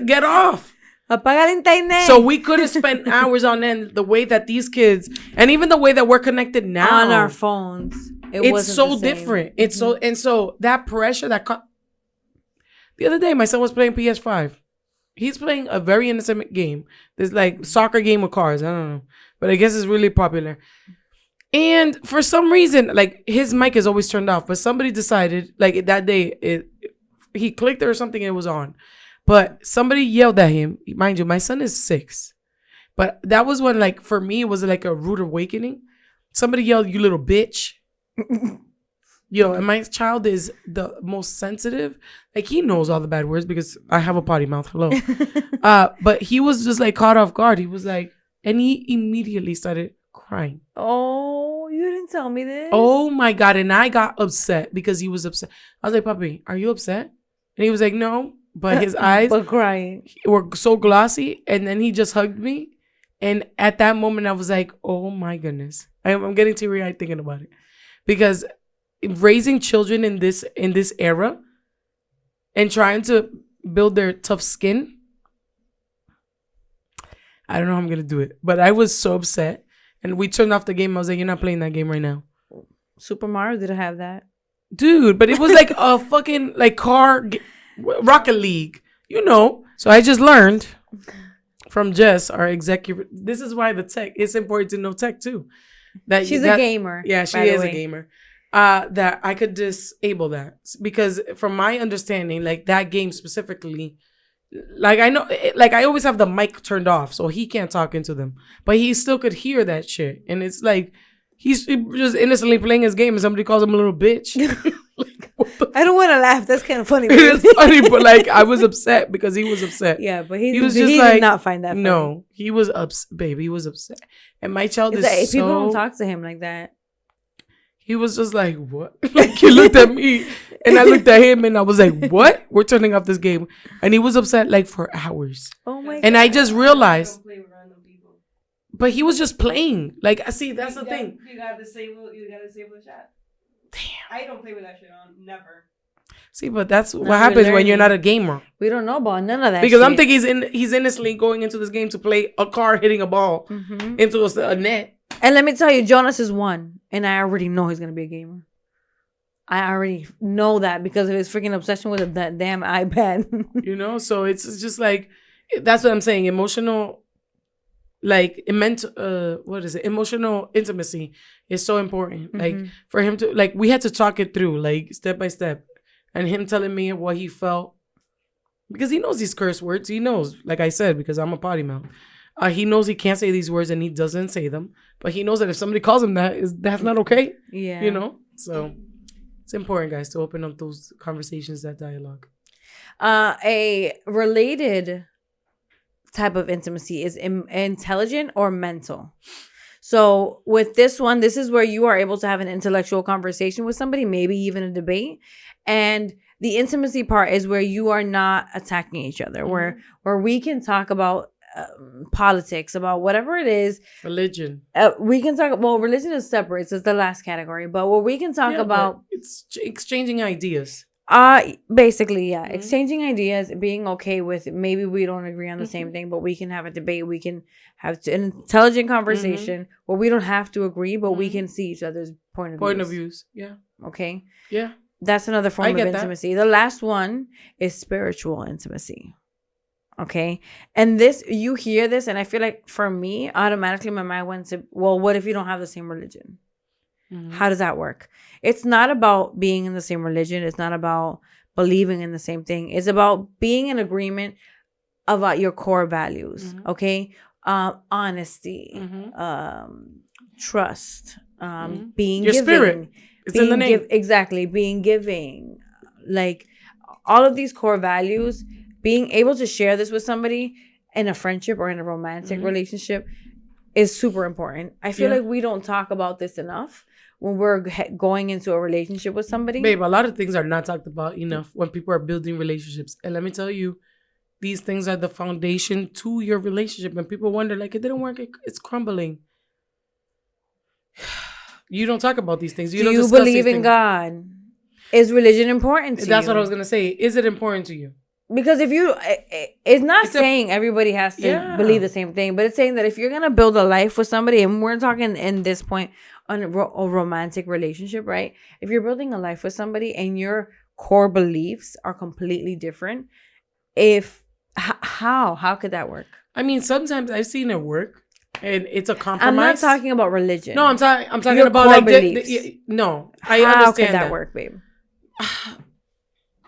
Get off." Apaga el internet. So we couldn't spend hours on end the way that these kids, and even the way that we're connected now on our phones. It's so different. It's so that pressure the other day my son was playing PS5. He's playing a very innocent game. There's like soccer game with cars. I don't know. But I guess it's really popular. And for some reason, like his mic is always turned off. But somebody decided, like that day, he clicked it or something and it was on. But somebody yelled at him. Mind you, my son is 6. But that was when, like, for me, it was like a rude awakening. Somebody yelled, "You little bitch." Yo, and my child is the most sensitive. Like, he knows all the bad words because I have a potty mouth. Hello. But he was just like caught off guard. He was like, and he immediately started crying. Oh, you didn't tell me this. Oh my God. And I got upset because he was upset. I was like, Puppy, are you upset? And he was like, no. But his eyes were crying. Were so glossy. And then he just hugged me. And at that moment, I was like, oh my goodness. I'm getting teary-eyed thinking about it. Because raising children in this era and trying to build their tough skin, I don't know how I'm gonna do it, but I was so upset, and we turned off the game. I was like, "You're not playing that game right now." Super Mario didn't have that, dude. But it was like a fucking like Rocket League, you know. So I just learned from Jess, our executive. This is why it's important to know tech too. She's a gamer. Yeah, she is a gamer. That I could disable that because from my understanding, like that game specifically, like I know, like I always have the mic turned off so he can't talk into them, but he still could hear that shit, and it's like he's just innocently playing his game and somebody calls him a little bitch. Like, I don't want to laugh. That's kind of funny. It's funny, but like I was upset because he was upset. Yeah, but he was just like, did not find that funny. No, he was upset, baby. He was upset, and my child is like, so. People don't talk to him like that. He was just like, what? Like, he looked at me and I looked at him and I was like, what? We're turning off this game. And he was upset like for hours. Oh my God. And I just realized. But he was just playing. Like, I see, that's the thing. You gotta disable the chat. Damn. I don't play with that shit on. Never. See, but that's what happens when you're not a gamer. We don't know about none of that because shit. I'm thinking he's innocently going into this game to play a car hitting a ball into a net. And let me tell you, Jonas is one. And I already know he's going to be a gamer. I already know that because of his freaking obsession with that damn iPad. You know? So it's just like, that's what I'm saying. Emotional, like, emotional intimacy is so important. Like, for him to, like, we had to talk it through, like, step by step. And him telling me what he felt. Because he knows these curse words. He knows, like I said, because I'm a potty mouth. He knows he can't say these words and he doesn't say them. But he knows that if somebody calls him that's not okay. Yeah. You know? So it's important, guys, to open up those conversations, that dialogue. A related type of intimacy is intelligent or mental. So with this one, this is where you are able to have an intellectual conversation with somebody, maybe even a debate. And the intimacy part is where you are not attacking each other, where we can talk about politics, about whatever it is. Religion. We can talk. Well, religion is separate. So it's the last category. But what we can talk about, it's exchanging ideas. Basically, yeah, exchanging ideas, being okay with maybe we don't agree on the same thing, but we can have a debate. We can have an intelligent conversation where we don't have to agree, but we can see each other's point of views. Yeah. Okay. Yeah. That's another form of intimacy. The last one is spiritual intimacy. Okay. And this, you hear this, and I feel like for me, automatically my mind went to, well, what if you don't have the same religion? How does that work? It's not about being in the same religion. It's not about believing in the same thing. It's about being in agreement about your core values. Okay. Honesty, trust, being your giving. Spirit. It's in the name. Exactly. Being giving. Like all of these core values, being able to share this with somebody in a friendship or in a romantic relationship is super important. I feel like we don't talk about this enough when we're going into a relationship with somebody. Babe, a lot of things are not talked about enough when people are building relationships. And let me tell you, these things are the foundation to your relationship. And people wonder, like, it didn't work, it's crumbling. You don't talk about these things. Do you believe in God? Is religion important to you? That's what I was going to say. Is it important to you? Because if you, it's not saying everybody has to believe the same thing, but it's saying that if you're going to build a life with somebody, and we're talking in this point on a romantic relationship, right? If you're building a life with somebody and your core beliefs are completely different, how could that work? I mean, sometimes I've seen it work. And it's a compromise. I'm not talking about religion. No, I'm talking about like no. I understand how could that work, babe?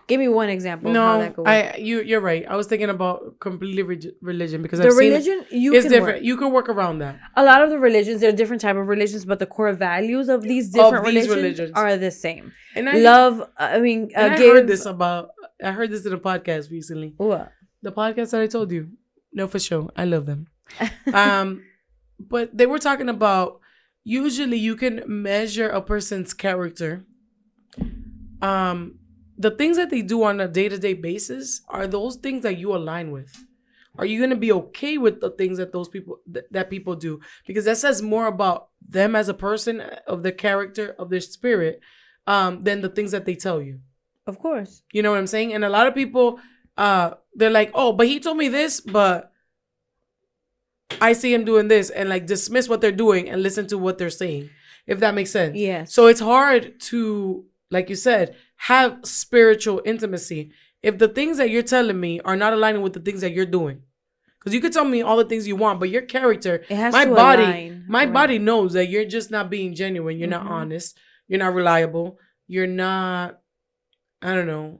Give me one example of how that No, could work. you're right. I was thinking about completely religion because The I've seen religion, you it's can different. work. You can work around that. A lot of the religions, there are different type of religions, but the core values of these Of different these religions are the same. And I Love, I mean, and I give. heard this about. I heard this in a podcast recently. What? The podcast that I told you. No, for sure. I love them. But they were talking about usually you can measure a person's character. The things that they do on a day-to-day basis are those things that you align with. Are you going to be okay with the things that those people that people do? Because that says more about them as a person, of their character, of their spirit, than the things that they tell you. Of course. You know what I'm saying? And a lot of people, they're like, oh, but he told me this, but I see him doing this, and like dismiss what they're doing and listen to what they're saying, if that makes sense. Yes. So it's hard to, like you said, have spiritual intimacy if the things that you're telling me are not aligning with the things that you're doing. Because you could tell me all the things you want, but your character, It has my to body, align. my Right. body knows that you're just not being genuine. You're not honest. You're not reliable. You're not, I don't know,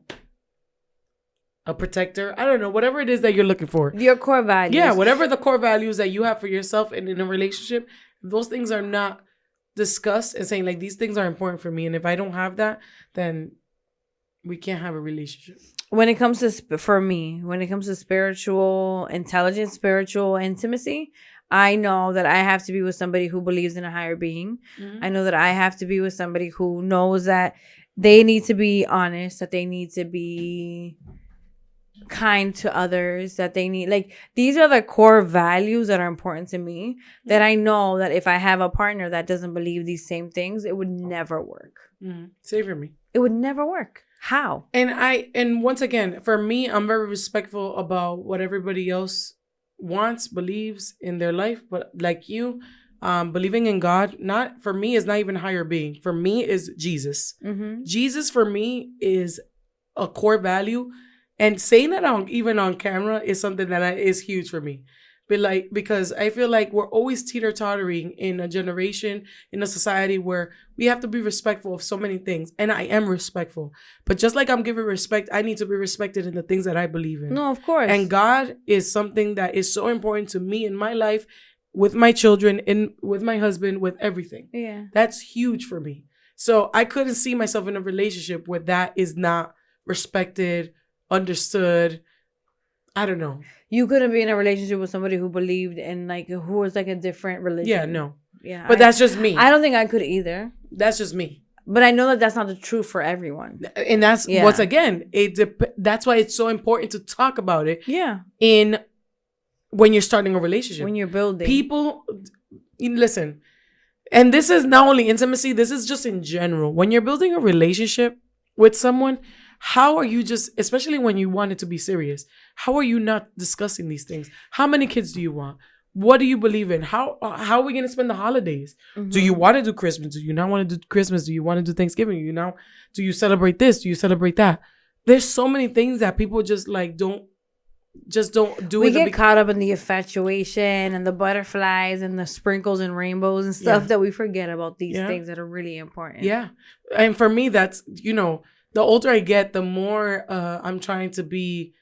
a protector. I don't know, whatever it is that you're looking for. Your core values. Yeah, whatever the core values that you have for yourself and in a relationship, those things are not discussed and saying like these things are important for me. And if I don't have that, then we can't have a relationship. When it comes to, for me, when it comes to spiritual intelligence, spiritual intimacy, I know that I have to be with somebody who believes in a higher being. I know that I have to be with somebody who knows that they need to be honest, that they need to be kind to others, that they need, like, these are the core values that are important to me, that I know that if I have a partner that doesn't believe these same things, it would never work. Save for me. It would never work. How? And once again, for me, I'm very respectful about what everybody else wants, believes in their life. But like you, believing in God, not for me is not even higher being. For me is Jesus. Jesus for me is a core value. And saying that even on camera is something that is huge for me. But like, because I feel like we're always teeter-tottering in a generation, in a society where we have to be respectful of so many things. And I am respectful. But just like I'm giving respect, I need to be respected in the things that I believe in. No, of course. And God is something that is so important to me in my life, with my children, with my husband, with everything. Yeah. That's huge for me. So I couldn't see myself in a relationship where that is not respected, understood. I don't know. You couldn't be in a relationship with somebody who believed in, like, who was like a different religion. Yeah, no. Yeah. But that's just me. I don't think I could either. That's just me. But I know that that's not the truth for everyone. And that's, once again, that's why it's so important to talk about it. Yeah. When you're starting a relationship. When you're building. People, listen, and this is not only intimacy, this is just in general. When you're building a relationship with someone, how are you just, especially when you want it to be serious, how are you not discussing these things? How many kids do you want? What do you believe in? How are we going to spend the holidays? Do you want to do Christmas? Do you not want to do Christmas? Do you want to do Thanksgiving? Do you celebrate this? Do you celebrate that? There's so many things that people just like don't do. We get caught up in the infatuation and the butterflies and the sprinkles and rainbows and stuff that we forget about these things that are really important. Yeah. And for me, that's, the older I get, the more I'm trying to be,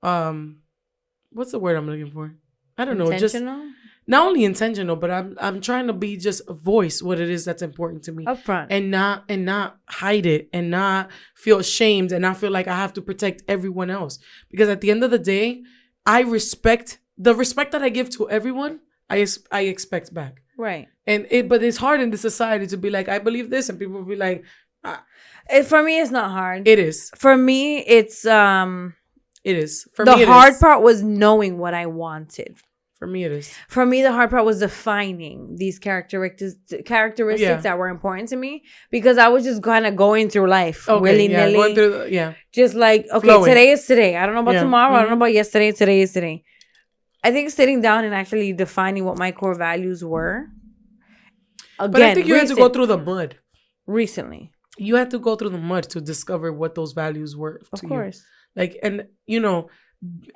what's the word I'm looking for? I don't know. Intentional? Just not only intentional, but I'm trying to be just voice what it is that's important to me. Upfront. And not hide it and not feel ashamed and not feel like I have to protect everyone else. Because at the end of the day, I respect the respect that I give to everyone. I expect back. Right. But it's hard in this society to be like, I believe this, and people will be like, for me, it's not hard. It is. For me, it's It is. For the me, hard part was knowing what I wanted. For me, it is. For me, the hard part was defining these characteristics that were important to me, because I was just kind of going through life willy-nilly. Going through Just like, okay, flowing. Today is today. I don't know about tomorrow. I don't know Mm-hmm. about yesterday. Today is today. I think sitting down and actually defining what my core values were. Again, but I think you had to go through the mud. Recently. You had to go through the mud to discover what those values were to you. Of course. Like, and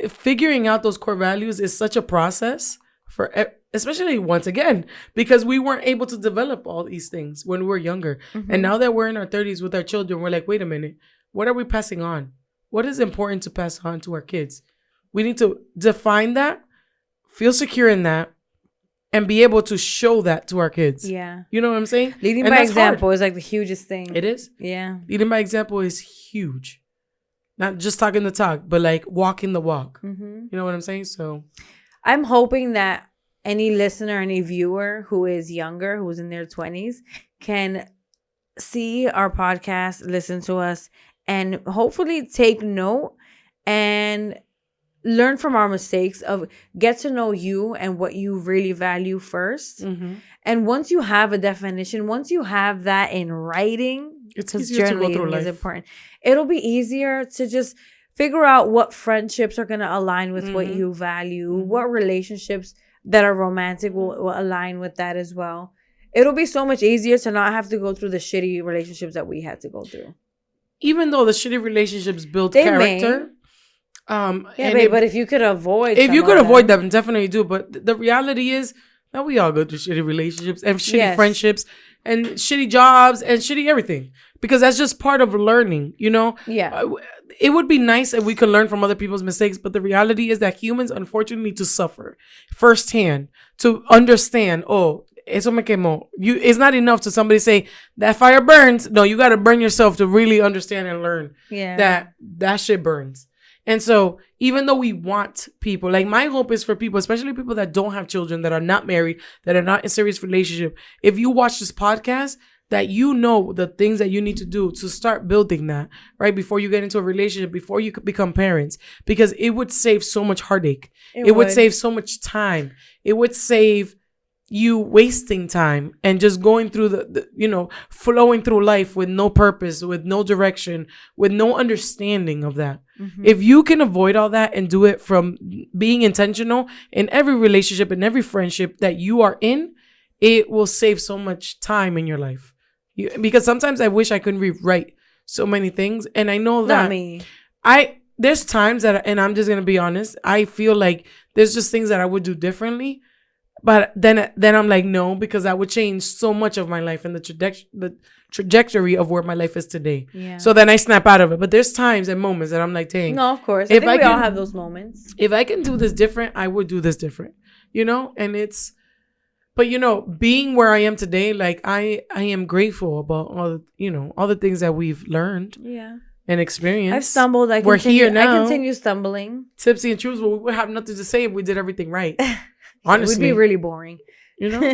figuring out those core values is such a process for, especially once again, because we weren't able to develop all these things when we were younger. Mm-hmm. And now that we're in our 30s with our children, we're like, wait a minute, what are we passing on? what is important to pass on to our kids? We need to define that, feel secure in that, and be able to show that to our kids. Yeah. You know what I'm saying? Leading And by that's hard. example is like the hugest thing. It is. Yeah. Leading by example is huge. Not just talking the talk, but like walking the walk. Mm-hmm. You know what I'm saying? So I'm hoping that any listener, any viewer who is younger, who's in their 20s, can see our podcast, listen to us, and hopefully take note and learn from our mistakes, of get to know you and what you really value first. mm-hmm. And once you have a definition, once you have that in writing, It's because easier to go through journaling life. is important, it'll be easier to just figure out what friendships are going to align with what Mhm. you value, Mhm. what relationships that are romantic will align with that as well. It'll be so much easier to not have to go through the shitty relationships that we had to go through. Even though the shitty relationships build They character. Yeah, and babe, but if you could avoid if some you of could avoid them, definitely do. But the reality is that we all go through shitty relationships and shitty Yes. friendships and shitty jobs and shitty everything, because that's just part of learning, you know? Yeah. It would be nice if we could learn from other people's mistakes, but the reality is that humans unfortunately need to suffer firsthand to understand, oh, eso me quemó. It's not enough to somebody say that fire burns. No, you got to burn yourself to really understand and learn Yeah. that shit burns. And so even though we want people, like my hope is for people, especially people that don't have children, that are not married, that are not in serious relationship, if you watch this podcast, that you know the things that you need to do to start building that, right? Before you get into a relationship, before you could become parents, because it would save so much heartache. It would save so much time. It would save you wasting time and just going through the flowing through life with no purpose, with no direction, with no understanding of that. Mm-hmm. If you can avoid all that and do it from being intentional in every relationship and every friendship that you are in, it will save so much time in your life. Because sometimes I wish I could rewrite so many things, and I know that Not me. there's times that, and I'm just gonna be honest, I feel like there's just things that I would do differently. But then I'm like, no, because that would change so much of my life and the trajectory of where my life is today. Yeah. So then I snap out of it. But there's times and moments that I'm like, dang. No, of course. If I think I we all can- have those moments. If I can do this different, I would do this different. And but being where I am today, like I am grateful about all the things that we've learned Yeah. and experienced. I've stumbled. We're here now. I continue stumbling. Tipsy and truthful. We would have nothing to say if we did everything right. Honestly. It would be really boring.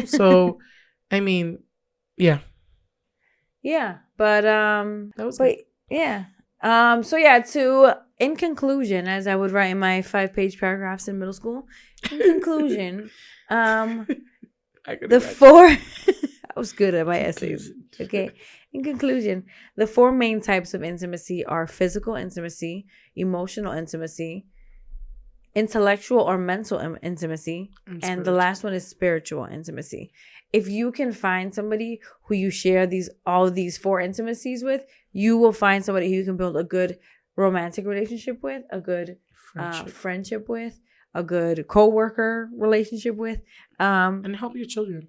So I mean, yeah. Yeah. But That was but it. yeah. In conclusion, as I would write in my 5-page paragraphs in middle school, in conclusion, I could the imagine. 4 I was good at my essays. Okay. In conclusion, the 4 main types of intimacy are physical intimacy, emotional intimacy, intellectual or mental intimacy, and the last one is spiritual intimacy. If you can find somebody who you share all of these 4 intimacies with, you will find somebody who you can build a good romantic relationship with, a good friendship with, a good co-worker relationship with, and help your children.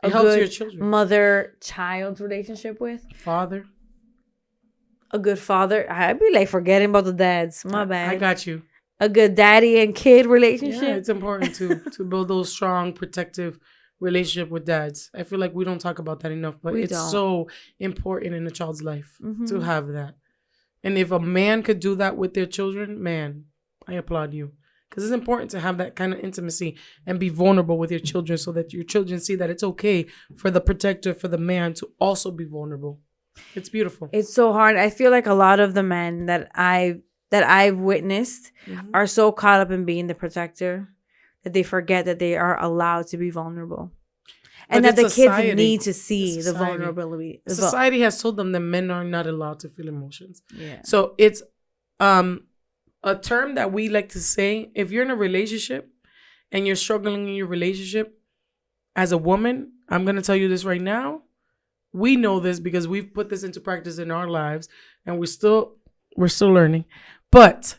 a It helps good your children. mother-child relationship with, Father. a good father. I'd be like forgetting about the dads. My bad. I got you. A good daddy and kid relationship. Yeah, it's important to build those strong, protective relationship with dads. I feel like we don't talk about that enough, but We it's don't. so important in a child's life Mhm. to have that. And if a man could do that with their children, man, I applaud you. Because it's important to have that kind of intimacy and be vulnerable with your children so that your children see that it's okay for the protector, for the man to also be vulnerable. It's beautiful. It's so hard. I feel like a lot of the men that I've witnessed Mhm. are so caught up in being the protector that they forget that they are allowed to be vulnerable. And But that the it's society. kids need to see It's the society. vulnerability. Society has told them that men are not allowed to feel emotions. Yeah. So it's a term that we like to say, if you're in a relationship and you're struggling in your relationship as a woman, I'm going to tell you this right now. We know this because we've put this into practice in our lives and we're still learning. But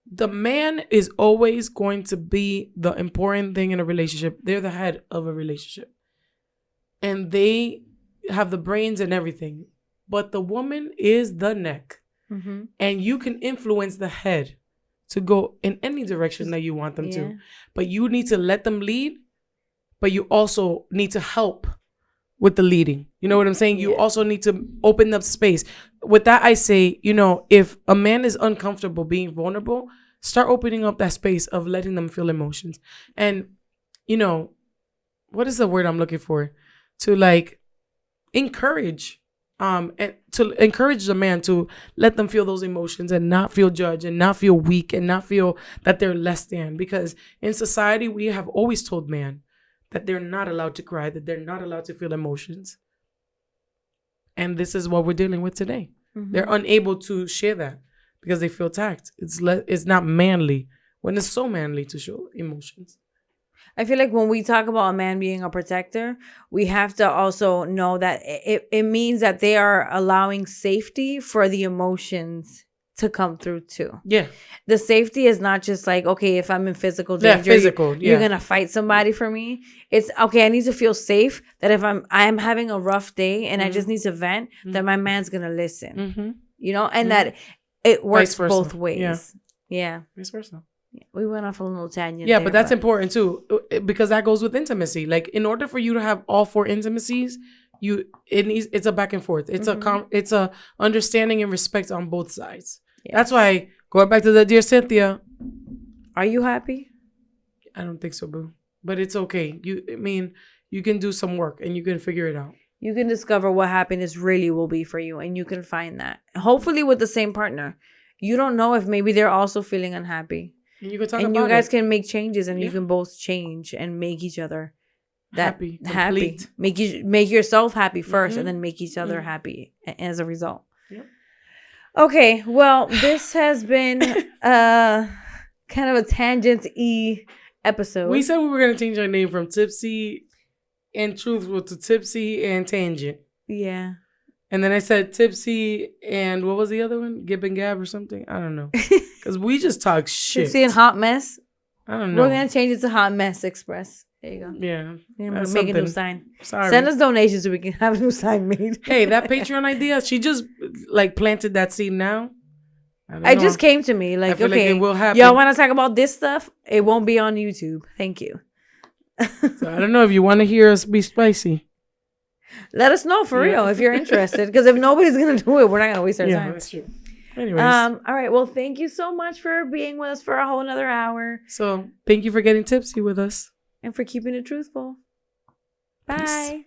the man is always going to be the important thing in a relationship. They're the head of a relationship. And they have the brains and everything. But the woman is the neck. Mm-hmm. And you can influence the head to go in any direction that you want them to. But you need to let them lead, but you also need to help with the leading. You know what I'm saying? You also need to open up space. With that, I say, if a man is uncomfortable being vulnerable, start opening up that space of letting them feel emotions. And, what is the word I'm looking for? To encourage. And to encourage the man to let them feel those emotions and not feel judged and not feel weak and not feel that they're less than. Because in society, we have always told man that they're not allowed to cry, that they're not allowed to feel emotions. And this is what we're dealing with today. Mm-hmm. They're unable to share that because they feel attacked. It's not manly when it's so manly to show emotions. I feel like when we talk about a man being a protector, we have to also know that it means that they are allowing safety for the emotions to come through too. Yeah. The safety is not just like, okay, if I'm in physical danger, you're going to fight somebody for me. It's, okay, I need to feel safe that if I'm having a rough day and I just need to vent, that my man's going to listen. And that it works both ways. Yeah. Vice versa. We went off a little tangent. Yeah, but that's important too, because that goes with intimacy. Like, in order for you to have all 4 intimacies, it's a back and forth. It's it's a understanding and respect on both sides. Yes. That's why, going back to the Dear Cynthia. Are you happy? I don't think so, boo. But it's okay. You can do some work and you can figure it out. You can discover what happiness really will be for you, and you can find that. Hopefully with the same partner. You don't know if maybe they're also feeling unhappy. And you can talk and about you guys it. Can make changes, and you can both change and make each other happy. Make yourself happy first, and then make each other happy as a result. Yep. Okay, well, this has been kind of a tangent-y episode. We said we were going to change our name from Tipsy and Truthful to Tipsy and Tangent. Yeah. And then I said Tipsy and what was the other one? Gib and Gab or something? I don't know. Because we just talk shit. Tipsy and Hot Mess? I don't know. We're going to change it to Hot Mess Express. There you go. Yeah. We'll make a new sign. Sorry. Send us donations so we can have a new sign made. Hey, that Patreon idea, she just planted that seed now. It just came to me. Like, okay, it will happen. Y'all want to talk about this stuff? It won't be on YouTube. Thank you. So I don't know if you want to hear us be spicy. Let us know for real if you're interested. Because if nobody's going to do it, we're not going to waste our time. Yeah, that's true. Anyways. All right. Well, thank you so much for being with us for a whole another hour. So thank you for getting tipsy with us. And for keeping it truthful. Bye. Peace.